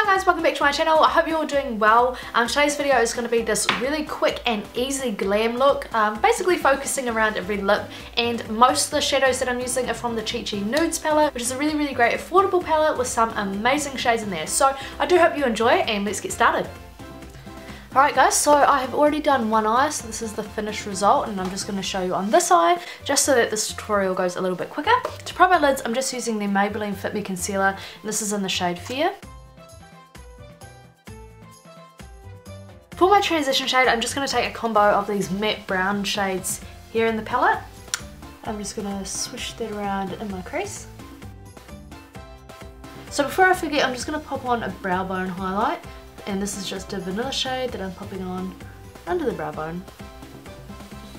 guys, welcome back to my channel. I hope you're all doing well. Today's video is going to be this really quick and easy glam look, basically focusing around a red lip, and most of the shadows that I'm using are from the Chi Chi Nudes palette, which is a really great affordable palette with some amazing shades in there. So I do hope you enjoy it, and let's get started. Alright guys, so I have already done one eye, so this is the finished result, and I'm just going to show you on this eye, just so that this tutorial goes a little bit quicker. To prime my lids, I'm just using the Maybelline Fit Me Concealer, and this is in the shade Fear. For my transition shade, I'm just going to take a combo of these matte brown shades here in the palette. I'm just going to swish that around in my crease. So before I forget, I'm just going to pop on a brow bone highlight. And this is just a vanilla shade that I'm popping on under the brow bone.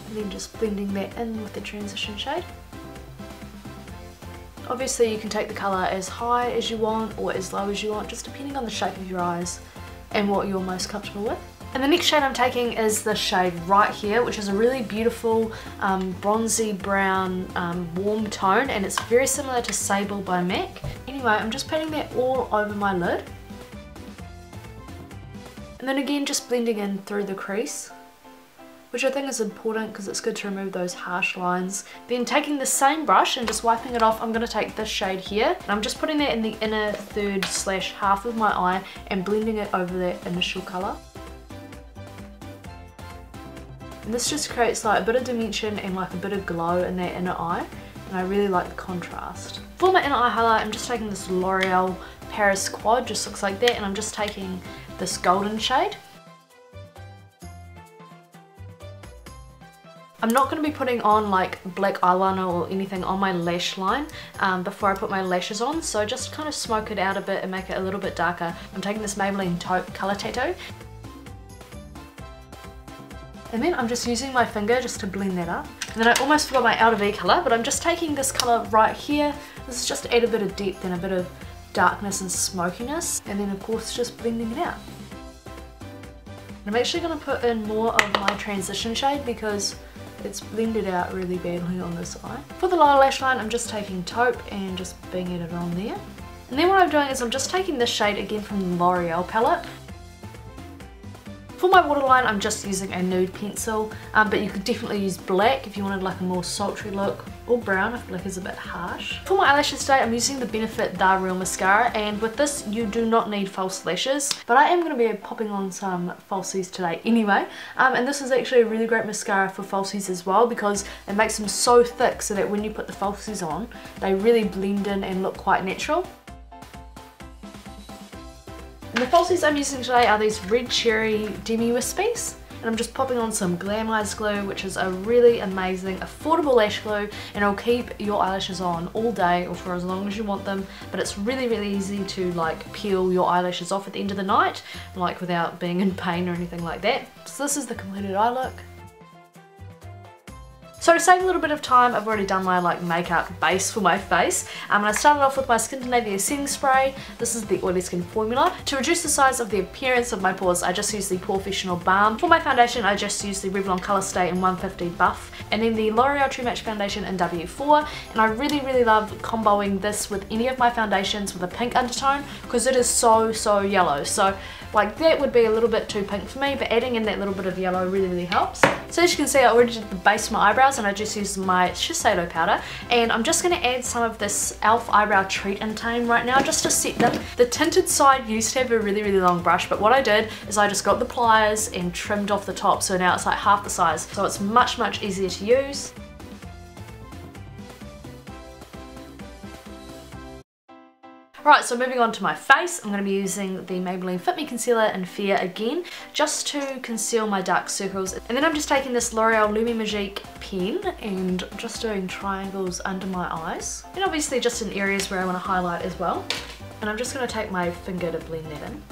And then just blending that in with the transition shade. Obviously you can take the colour as high as you want or as low as you want, just depending on the shape of your eyes and what you're most comfortable with. And the next shade I'm taking is the shade right here, which is a really beautiful bronzy brown warm tone, and it's very similar to Sable by MAC. Anyway, I'm just patting that all over my lid. And then again, just blending in through the crease, which I think is important because it's good to remove those harsh lines. Then taking the same brush and just wiping it off, I'm going to take this shade here, and I'm just putting that in the inner third / half of my eye and blending it over that initial colour. And this just creates like a bit of dimension and like a bit of glow in that inner eye, and I really like the contrast. For my inner eye highlight, I'm just taking this L'Oreal Paris Quad, just looks like that, and I'm just taking this golden shade. I'm not going to be putting on like black eyeliner or anything on my lash line before I put my lashes on, so just kind of smoke it out a bit and make it a little bit darker. I'm taking this Maybelline Taupe Colour Tattoo. And then I'm just using my finger just to blend that up. And then I almost forgot my Outer V colour, but I'm just taking this colour right here. This is just to add a bit of depth and a bit of darkness and smokiness, and then of course just blending it out. I'm actually going to put in more of my transition shade because it's blended out really badly on this eye. For the lower lash line, I'm just taking Taupe and just banging it on there. And then what I'm doing is I'm just taking this shade again from the L'Oreal palette. For my waterline, I'm just using a nude pencil, but you could definitely use black if you wanted like a more sultry look, or brown if black is a bit harsh. For my eyelashes today, I'm using the Benefit The Real Mascara, and with this you do not need false lashes, but I am going to be popping on some falsies today anyway, and this is actually a really great mascara for falsies as well because it makes them so thick so that when you put the falsies on, they really blend in and look quite natural. And the falsies I'm using today are these Red Cherry Demi Wispies, and I'm just popping on some Glam Eyes glue, which is a really amazing affordable lash glue, and it'll keep your eyelashes on all day or for as long as you want them, but it's really easy to like peel your eyelashes off at the end of the night, like without being in pain or anything like that. So this is the completed eye look. So to save a little bit of time, I've already done my like makeup base for my face, and I started off with my Skin to Navia setting spray. This is the oily skin formula. To reduce the size of the appearance of my pores, I just use the Professional Balm. For my foundation, I just use the Revlon Colour Stay in 150 Buff, and then the L'Oreal True Match foundation in W4, and I really love comboing this with any of my foundations with a pink undertone because it is so yellow. So like that would be a little bit too pink for me, but adding in that little bit of yellow really helps. So as you can see, I already did the base of my eyebrows, and I just used my Shiseido powder, and I'm just going to add some of this e.l.f. eyebrow treat in tame right now just to set them. The tinted side used to have a really long brush, but what I did is I just got the pliers and trimmed off the top, so now it's like half the size, so it's much easier to use. Right, so moving on to my face, I'm going to be using the Maybelline Fit Me Concealer in Fear again, just to conceal my dark circles. And then I'm just taking this L'Oreal Lumi Magique pen and just doing triangles under my eyes. And obviously just in areas where I want to highlight as well. And I'm just going to take my finger to blend that in.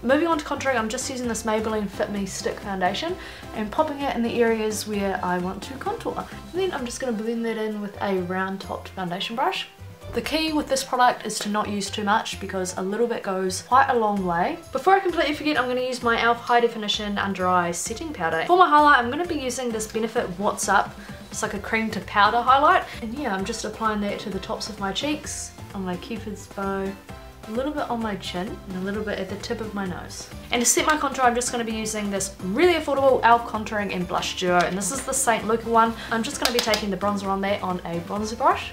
Moving on to contouring, I'm just using this Maybelline Fit Me Stick Foundation and popping it in the areas where I want to contour. And then I'm just going to blend that in with a round topped foundation brush. The key with this product is to not use too much because a little bit goes quite a long way. Before I completely forget, I'm going to use my e.l.f. High Definition Under Eye Setting Powder. For my highlight, I'm going to be using this Benefit What's Up It's like a cream to powder highlight. And yeah, I'm just applying that to the tops of my cheeks, on my cupid's bow, a little bit on my chin, and a little bit at the tip of my nose. And to set my contour, I'm just going to be using this really affordable e.l.f. contouring and blush duo, and this is the St. Luca one. I'm just going to be taking the bronzer on there on a bronzer brush.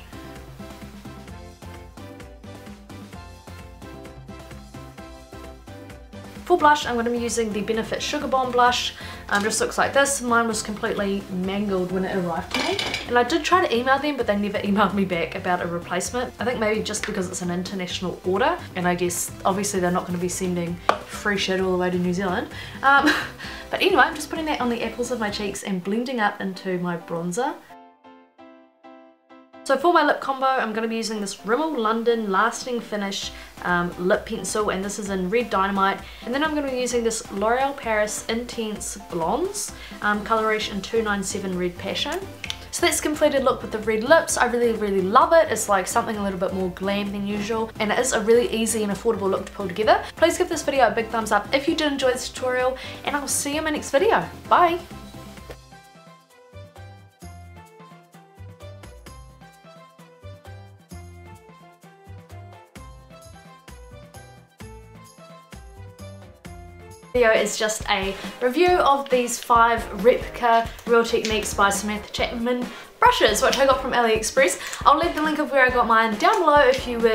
For blush, I'm going to be using the Benefit Sugar Bomb blush. Just looks like this. Mine was completely mangled when it arrived to me. And I did try to email them, but they never emailed me back about a replacement. I think maybe just because it's an international order, and I guess obviously they're not going to be sending free shit all the way to New Zealand. But anyway, I'm just putting that on the apples of my cheeks and blending up into my bronzer. So for my lip combo, I'm going to be using this Rimmel London Lasting Finish lip pencil, and this is in Red Dynamite. And then I'm going to be using this L'Oreal Paris Intense Blondes coloration 297 Red Passion. So that's completed look with the red lips. I really love it. It's like something a little bit more glam than usual, and it is a really easy and affordable look to pull together. Please give this video a big thumbs up if you did enjoy this tutorial, and I'll see you in my next video. Bye! Video is just a review of these 5 replica Real Techniques by Samantha Chapman brushes, which I got from AliExpress. I'll leave the link of where I got mine down below if you would